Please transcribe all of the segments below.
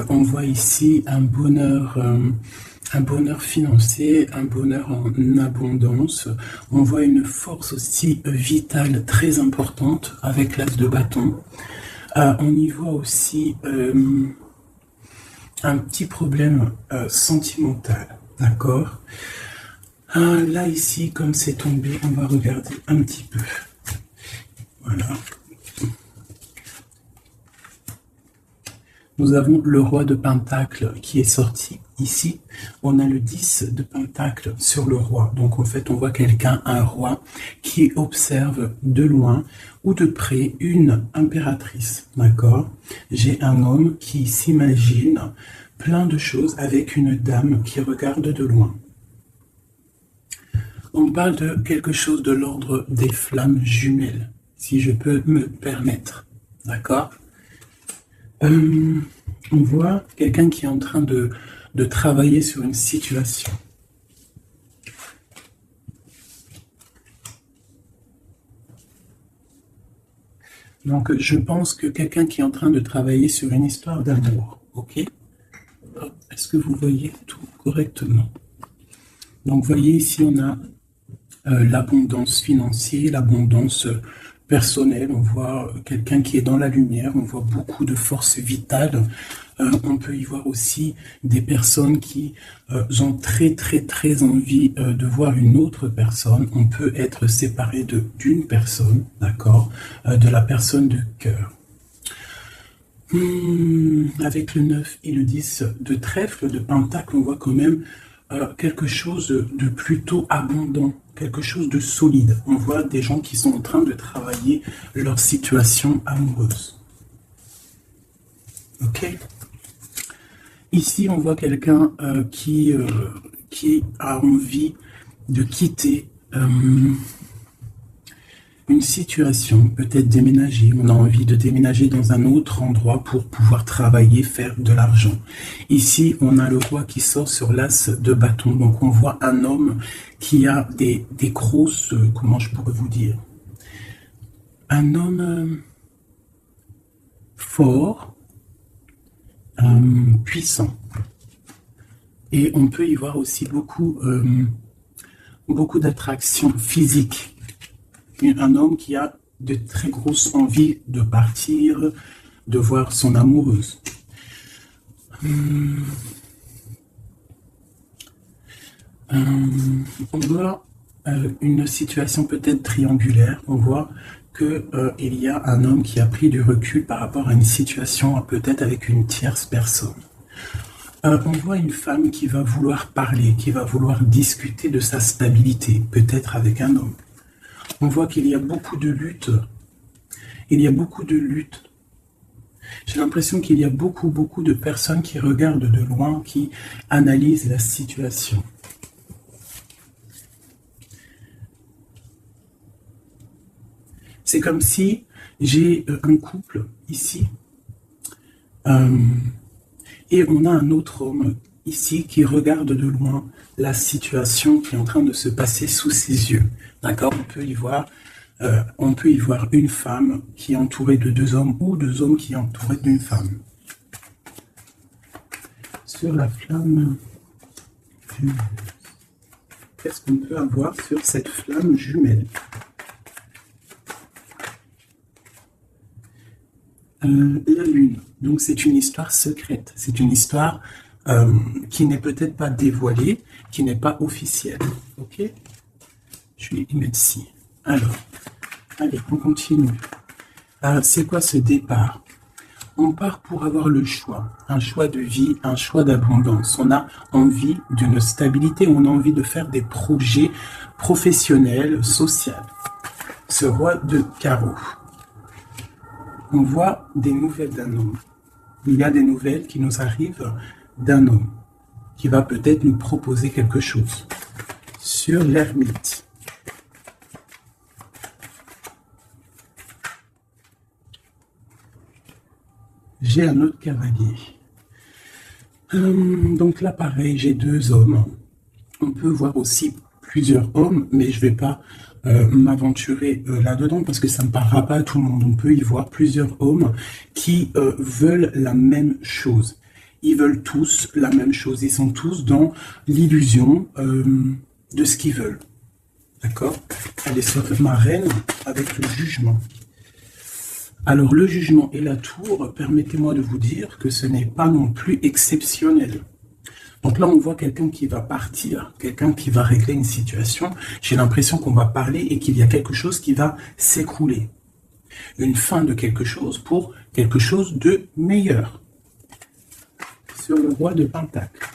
On voit ici un bonheur financier, un bonheur en abondance. On voit une force aussi vitale très importante avec l'as de bâton. On y voit aussi un petit problème sentimental, d'accord? Là, ici, comme c'est tombé, on va regarder un petit peu. Voilà. Nous avons le roi de Pentacle qui est sorti ici. On a le 10 de Pentacle sur le roi. Donc, en fait, on voit quelqu'un, un roi, qui observe de loin ou de près une impératrice. D'accord? J'ai un homme qui s'imagine plein de choses avec une dame qui regarde de loin. On parle de quelque chose de l'ordre des flammes jumelles, si je peux me permettre. D'accord? On voit quelqu'un qui est en train de travailler sur une situation. Donc, je pense que quelqu'un qui est en train de travailler sur une histoire d'amour, ok? Est-ce que vous voyez tout correctement? Donc, vous voyez ici, on a l'abondance financière, l'abondance personnelle. On voit quelqu'un qui est dans la lumière, on voit beaucoup de force vitale. On peut y voir aussi des personnes qui ont très envie de voir une autre personne. On peut être séparé d'une personne, d'accord, de la personne de cœur. Avec le 9 et le 10 de trèfle, de pentacle, on voit quand même quelque chose de plutôt abondant, quelque chose de solide. On voit des gens qui sont en train de travailler leur situation amoureuse. Ok? Ici, on voit quelqu'un qui a envie de quitter une situation, peut-être déménager. On a envie de déménager dans un autre endroit pour pouvoir travailler, faire de l'argent. Ici, on a le roi qui sort sur l'as de bâton. Donc, on voit un homme qui a des grosses, comment je pourrais vous dire, un homme fort, puissant. Et on peut y voir aussi beaucoup d'attractions physiques. Un homme qui a de très grosses envies de partir, de voir son amoureuse. On voit une situation peut-être triangulaire. On voit qu'il y a un homme qui a pris du recul par rapport à une situation peut-être avec une tierce personne. On voit une femme qui va vouloir parler, qui va vouloir discuter de sa stabilité, peut-être avec un homme. On voit qu'il y a beaucoup de luttes. Il y a beaucoup de luttes. J'ai l'impression qu'il y a beaucoup de personnes qui regardent de loin, qui analysent la situation. C'est comme si j'ai un couple ici, et on a un autre homme ici qui regarde de loin la situation qui est en train de se passer sous ses yeux. D'accord? On peut y voir une femme qui est entourée de deux hommes ou deux hommes qui sont entourés d'une femme. Sur la flamme jumelle. Qu'est-ce qu'on peut avoir sur cette flamme jumelle? La lune. Donc c'est une histoire secrète. C'est une histoire qui n'est peut-être pas dévoilée, qui n'est pas officielle. Ok? Je vais y mettre ici. Alors, allez, on continue. C'est quoi ce départ? On part pour avoir le choix, un choix de vie, un choix d'abondance. On a envie d'une stabilité, on a envie de faire des projets professionnels, sociaux. Ce roi de carreau. On voit des nouvelles d'un homme. Il y a des nouvelles qui nous arrivent d'un homme qui va peut-être nous proposer quelque chose. Sur l'ermite. J'ai un autre cavalier. Donc là, pareil, j'ai deux hommes. On peut voir aussi plusieurs hommes, mais je ne vais pas m'aventurer là-dedans parce que ça ne parlera pas à tout le monde. On peut y voir plusieurs hommes qui veulent la même chose. Ils veulent tous la même chose. Ils sont tous dans l'illusion de ce qu'ils veulent. D'accord? Allez, sur ma reine avec le jugement. Alors, le jugement et la tour, permettez-moi de vous dire que ce n'est pas non plus exceptionnel. Donc là, on voit quelqu'un qui va partir, quelqu'un qui va régler une situation. J'ai l'impression qu'on va parler et qu'il y a quelque chose qui va s'écrouler. Une fin de quelque chose pour quelque chose de meilleur. Sur le roi de Pentacle.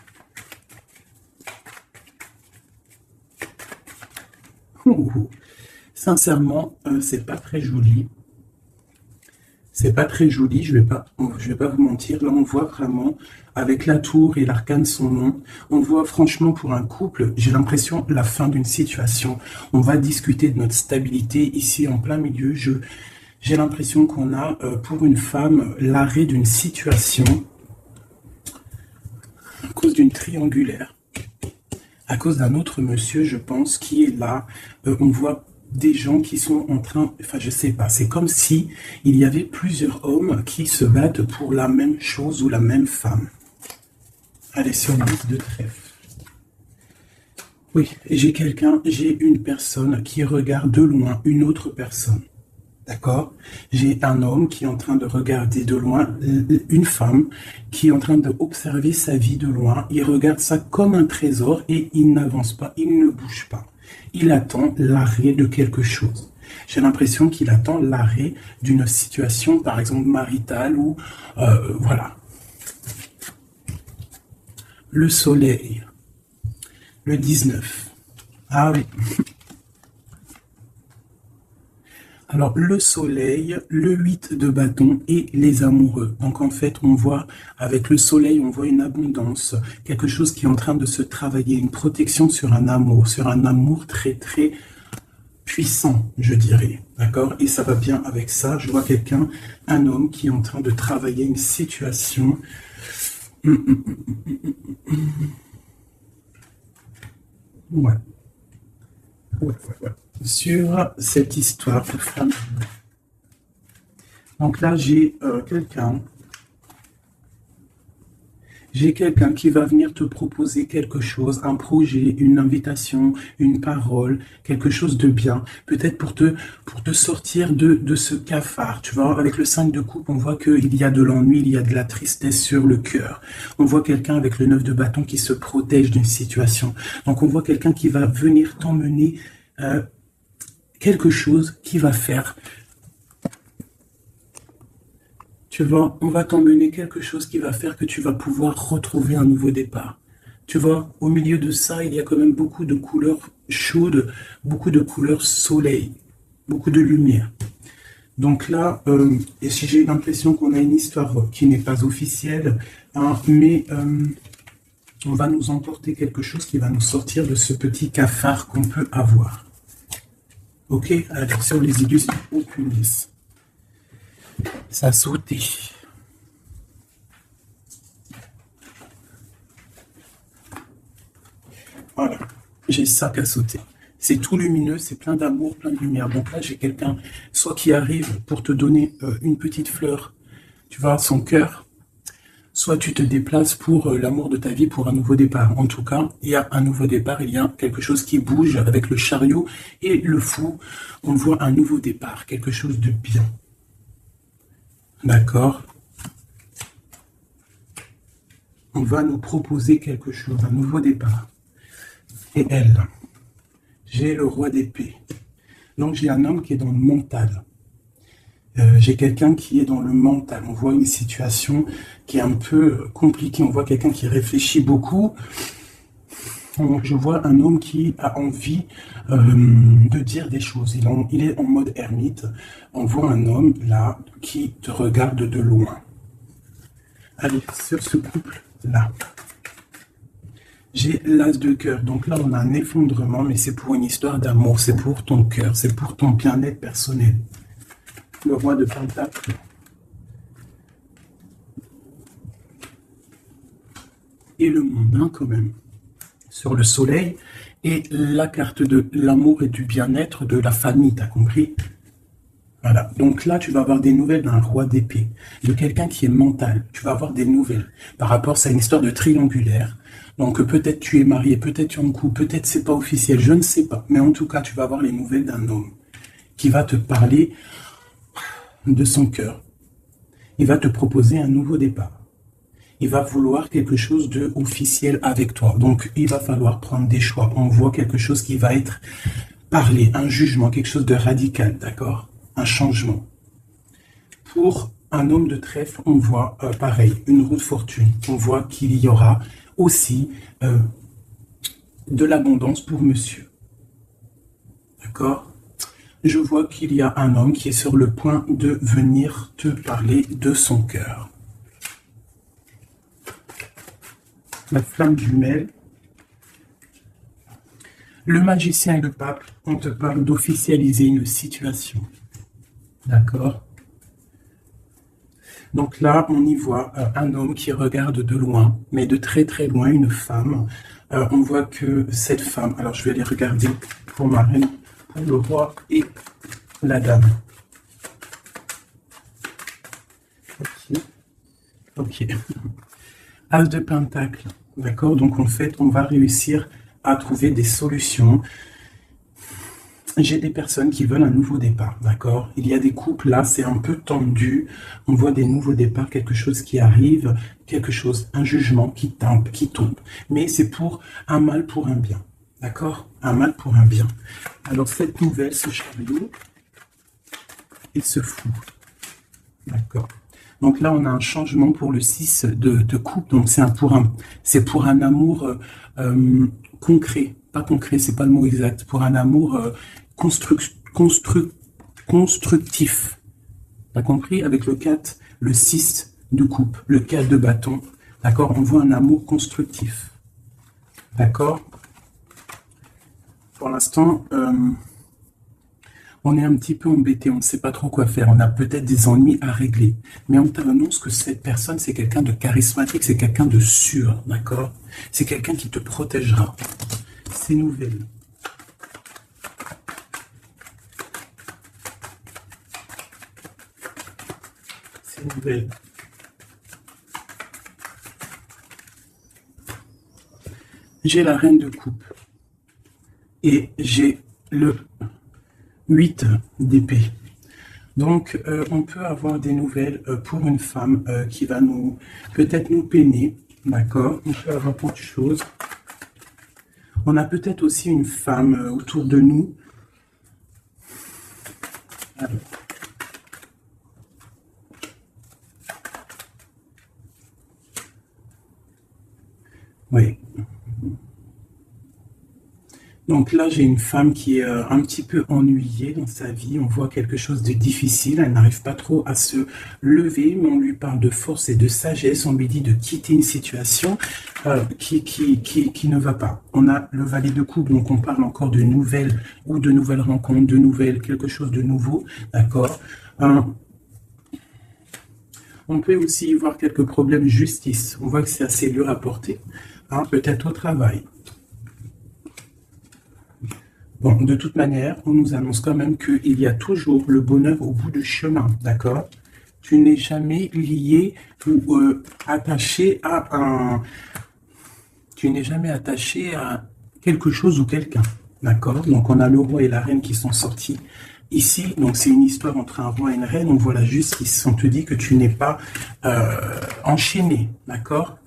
Sincèrement, c'est pas très joli. C'est pas très joli, je vais pas vous mentir. Là, on voit vraiment, avec la tour et l'arcane son nom, on voit franchement pour un couple, j'ai l'impression, la fin d'une situation. On va discuter de notre stabilité ici en plein milieu. J'ai l'impression qu'on a, pour une femme, l'arrêt d'une situation à cause d'une triangulaire. À cause d'un autre monsieur, je pense, qui est là. On voit des gens qui sont en train, enfin je sais pas, c'est comme si il y avait plusieurs hommes qui se battent pour la même chose ou la même femme. Allez, sur le 10 de trèfle. Oui, j'ai une personne qui regarde de loin une autre personne. D'accord? J'ai un homme qui est en train de regarder de loin une femme qui est en train d'observer sa vie de loin. Il regarde ça comme un trésor et il n'avance pas, il ne bouge pas. Il attend l'arrêt de quelque chose. J'ai l'impression qu'il attend l'arrêt d'une situation, par exemple maritale ou voilà. Le soleil, le 19. Ah oui. Alors, le soleil, le 8 de bâton et les amoureux. Donc, en fait, on voit, avec le soleil, on voit une abondance, quelque chose qui est en train de se travailler, une protection sur un amour très, très puissant, je dirais. D'accord? Et ça va bien avec ça. Je vois quelqu'un, un homme qui est en train de travailler une situation. Ouais. Ouais. Sur cette histoire de femme. Donc là, j'ai quelqu'un qui va venir te proposer quelque chose, un projet, une invitation, une parole, quelque chose de bien, peut-être pour te sortir de ce cafard. Tu vois, avec le 5 de coupe, on voit qu'il y a de l'ennui, il y a de la tristesse sur le cœur. On voit quelqu'un avec le 9 de bâton qui se protège d'une situation. Donc on voit quelqu'un qui va venir t'emmener quelque chose qui va faire. On va t'emmener quelque chose qui va faire que tu vas pouvoir retrouver un nouveau départ. Tu vois, au milieu de ça, il y a quand même beaucoup de couleurs chaudes, beaucoup de couleurs soleil, beaucoup de lumière. Donc là, et si j'ai l'impression qu'on a une histoire qui n'est pas officielle, hein, mais on va nous emporter quelque chose qui va nous sortir de ce petit cafard qu'on peut avoir. Ok, alors sur les illustres, aucune lisse. Ça a sauté. Voilà, j'ai ça qui a sauté. C'est tout lumineux, c'est plein d'amour, plein de lumière. Donc là, j'ai quelqu'un, soit qui arrive pour te donner une petite fleur, tu vois, son cœur, soit tu te déplaces pour l'amour de ta vie, pour un nouveau départ. En tout cas, il y a un nouveau départ, il y a quelque chose qui bouge avec le chariot et le fou. On voit un nouveau départ, quelque chose de bien. D'accord? On va nous proposer quelque chose, un nouveau départ. Et elle, j'ai le roi d'épée. Donc j'ai un homme qui est dans le mental. J'ai quelqu'un qui est dans le mental. On voit une situation qui est un peu compliquée. On voit quelqu'un qui réfléchit beaucoup. Je vois un homme qui a envie de dire des choses. Il est en mode ermite. On voit un homme là qui te regarde de loin. Allez, sur ce couple-là. J'ai l'as de cœur. Donc là, on a un effondrement, mais c'est pour une histoire d'amour. C'est pour ton cœur. C'est pour ton bien-être personnel. Le roi de Pentacle. Et le mondain, quand même. Sur le soleil. Et la carte de l'amour et du bien-être de la famille, t'as compris? Voilà. Donc là, tu vas avoir des nouvelles d'un roi d'épée, de quelqu'un qui est mental. Tu vas avoir des nouvelles par rapport, c'est une histoire de triangulaire. Donc peut-être tu es marié, peut-être tu es en couple, peut-être c'est pas officiel, je ne sais pas. Mais en tout cas, tu vas avoir les nouvelles d'un homme qui va te parler de son cœur. Il va te proposer un nouveau départ. Il va vouloir quelque chose de officiel avec toi. Donc il va falloir prendre des choix. On voit quelque chose qui va être parlé, un jugement, quelque chose de radical, d'accord? Un changement. Pour un homme de trèfle, on voit pareil, une roue de fortune. On voit qu'il y aura aussi de l'abondance pour monsieur. D'accord? Je vois qu'il y a un homme qui est sur le point de venir te parler de son cœur. La flamme jumelle. Le magicien et le pape, on te parle d'officialiser une situation. D'accord? Donc là, on y voit un homme qui regarde de loin, mais de très très loin, une femme. On voit que cette femme, alors je vais aller regarder pour ma reine, pour le roi et la dame. Ok. Ok. As de pentacle. D'accord? Donc en fait, on va réussir à trouver des solutions. J'ai des personnes qui veulent un nouveau départ, d'accord? Il y a des couples, là, c'est un peu tendu. On voit des nouveaux départs, quelque chose qui arrive, quelque chose, un jugement qui tombe. Mais c'est pour un mal, pour un bien, d'accord? Un mal pour un bien. Alors, cette nouvelle, ce chariot, il se fout, d'accord? Donc là, on a un changement pour le 6 de coupe. Donc, c'est pour un amour concret. Pas concret, c'est pas le mot exact. Pour un amour constructif. T'as compris? Avec le 4, le 6 de coupe, le 4 de bâton. D'accord? On voit un amour constructif. D'accord? Pour l'instant, on est un petit peu embêté, on ne sait pas trop quoi faire, on a peut-être des ennuis à régler. Mais on t'annonce que cette personne, c'est quelqu'un de charismatique, c'est quelqu'un de sûr, d'accord? C'est quelqu'un qui te protégera. C'est nouvelle. C'est nouvelle. J'ai la reine de coupe. Et j'ai le 8 d'épée. Donc, on peut avoir des nouvelles pour une femme qui va peut-être nous peiner, d'accord? On peut avoir autre chose. On a peut-être aussi une femme autour de nous. Alors. Oui. Donc là, j'ai une femme qui est un petit peu ennuyée dans sa vie. On voit quelque chose de difficile. Elle n'arrive pas trop à se lever, mais on lui parle de force et de sagesse. On lui dit de quitter une situation qui ne va pas. On a le valet de coupe, donc on parle encore de nouvelles ou de nouvelles rencontres, de nouvelles, quelque chose de nouveau. D'accord. On peut aussi y voir quelques problèmes de justice. On voit que c'est assez dur à porter. Hein, peut-être au travail. Bon, de toute manière, on nous annonce quand même qu'il y a toujours le bonheur au bout du chemin, d'accord? Tu n'es jamais lié ou attaché à un... Tu n'es jamais attaché à quelque chose ou quelqu'un, d'accord? Donc, on a le roi et la reine qui sont sortis ici. Donc, c'est une histoire entre un roi et une reine. On voit la justice. On te dit que tu n'es pas enchaîné, d'accord?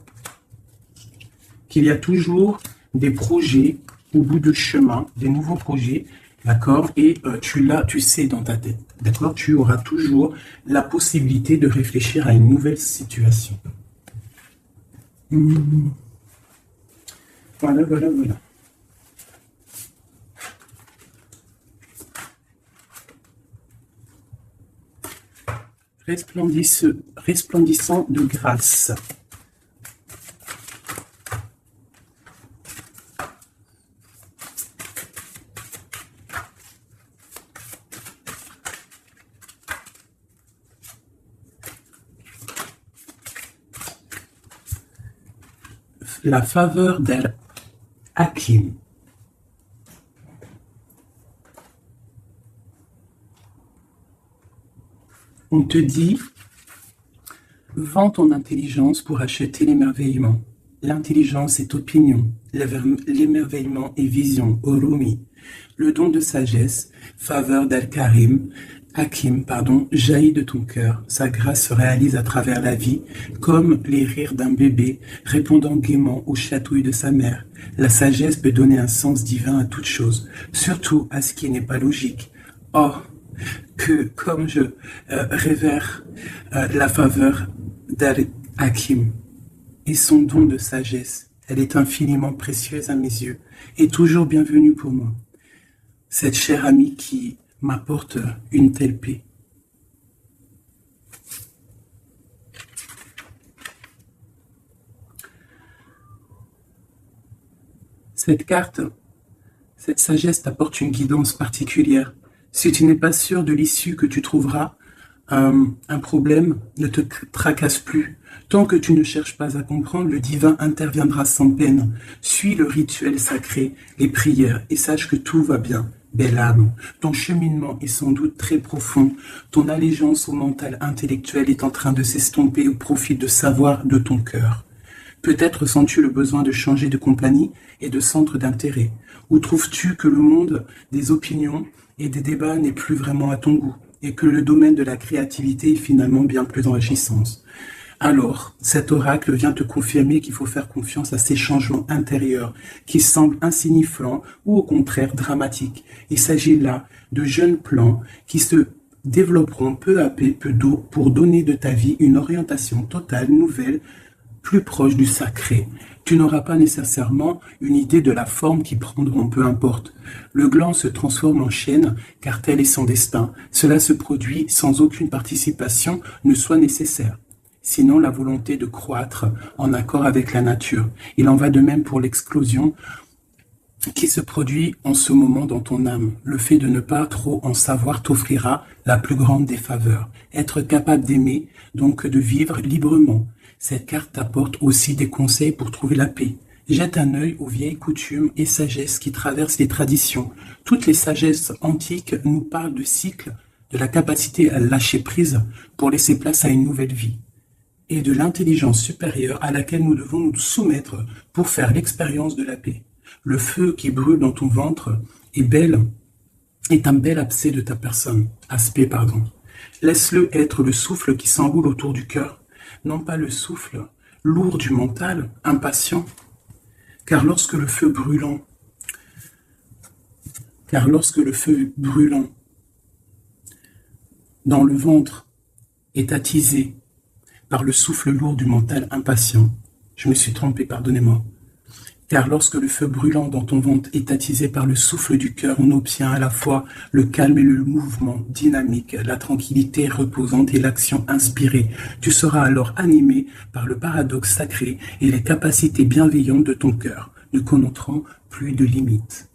Qu'il y a toujours des projets au bout du chemin, des nouveaux projets, d'accord? Et tu sais dans ta tête, d'accord? Tu auras toujours la possibilité de réfléchir à une nouvelle situation. Voilà, voilà, voilà. Resplendissant de grâce. La faveur d'Al-Hakim. On te dit, vends ton intelligence pour acheter l'émerveillement. L'intelligence est opinion, l'émerveillement est vision, Orumi. Le don de sagesse, faveur Hakim, jaillit de ton cœur. Sa grâce se réalise à travers la vie, comme les rires d'un bébé, répondant gaiement aux chatouilles de sa mère. La sagesse peut donner un sens divin à toute chose, surtout à ce qui n'est pas logique. Oh, que comme je révère la faveur d'Al-Hakim et son don de sagesse, elle est infiniment précieuse à mes yeux et toujours bienvenue pour moi. Cette chère amie qui m'apporte une telle paix. Cette carte, cette sagesse t'apporte une guidance particulière. Si tu n'es pas sûr de l'issue que tu trouveras, un problème ne te tracasse plus. Tant que tu ne cherches pas à comprendre, le divin interviendra sans peine. Suis le rituel sacré, les prières, et sache que tout va bien. Belle âme, ton cheminement est sans doute très profond. Ton allégeance au mental intellectuel est en train de s'estomper au profit de savoir de ton cœur. Peut-être sens-tu le besoin de changer de compagnie et de centre d'intérêt. Ou trouves-tu que le monde des opinions et des débats n'est plus vraiment à ton goût et que le domaine de la créativité est finalement bien plus enrichissant. Alors, cet oracle vient te confirmer qu'il faut faire confiance à ces changements intérieurs qui semblent insignifiants ou au contraire dramatiques. Il s'agit là de jeunes plans qui se développeront peu à peu pour donner de ta vie une orientation totale, nouvelle, plus proche du sacré. Tu n'auras pas nécessairement une idée de la forme qu'ils prendront, peu importe. Le gland se transforme en chêne, car tel est son destin. Cela se produit sans aucune participation ne soit nécessaire. Sinon la volonté de croître en accord avec la nature. Il en va de même pour l'explosion qui se produit en ce moment dans ton âme. Le fait de ne pas trop en savoir t'offrira la plus grande des faveurs. Être capable d'aimer, donc de vivre librement. Cette carte t'apporte aussi des conseils pour trouver la paix. Jette un œil aux vieilles coutumes et sagesses qui traversent les traditions. Toutes les sagesses antiques nous parlent de cycles, de la capacité à lâcher prise pour laisser place à une nouvelle vie, et de l'intelligence supérieure à laquelle nous devons nous soumettre pour faire l'expérience de la paix. Le feu qui brûle dans ton ventre est un bel aspect de ta personne. Laisse-le être le souffle qui s'enroule autour du cœur, non pas le souffle lourd du mental, impatient, car lorsque le feu brûlant dans le ventre est attisé par le souffle lourd du mental impatient. Je me suis trompé, pardonnez-moi. Car lorsque le feu brûlant dans ton ventre est attisé par le souffle du cœur, on obtient à la fois le calme et le mouvement dynamique, la tranquillité reposante et l'action inspirée. Tu seras alors animé par le paradoxe sacré et les capacités bienveillantes de ton cœur, ne connaîtront plus de limites.